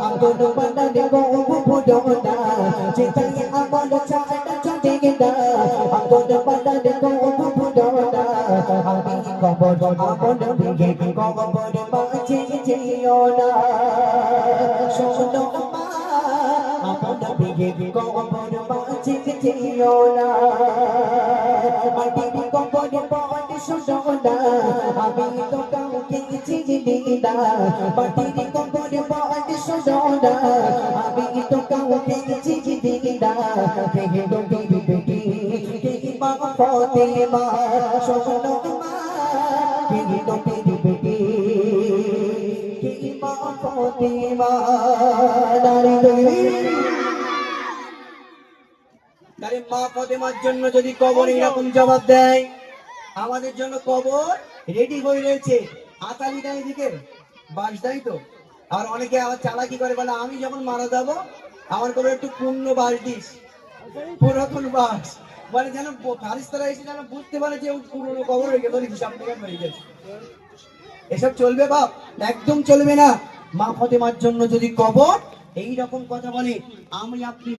আগুন বানালে গো পুরোনা যেটাই আমার চাটা চটে গেলা আগুন বানালে গো পুরোনা আমি কবর আমন দিকে কবর বাঁচে যেও না শোনো মা আমন দিকে কবর বাঁচে যেও না মাটির কবর বাঁচে শোনো না আমি তো কাউকে চিনি না মাটির কবর বাঁচে শোনো না আমি তো কাউকে চিনি না কে নবীর বেটি কে মা ফাতেমা শোনো মা কে নবীর বেটি কে মা ফাতেমা নারী তাহলে মা ফাতেমার জন্য যদি কবর এরকম জবাব দেয় আমাদের জন্য কবর রেডি হয়ে রয়েছে হাতালি দেয় এদিকে বাস দেয় তো আর অনেকে আবার চালাকি করে বলে আমি যখন মারা যাবো আমার কবর একটু পূর্ণ বাস দিস পুরাতন বাস বলে যেন ফারিস্তারা এসে যেন বুঝতে পারে যে পুরনো কবর হয়ে গেল হিসাব থেকে হয়ে গেছে এসব চলবে বাপ একদম চলবে না মা ফাতেমার জন্য যদি কবর এই রকম কথা বলে আমি আপনি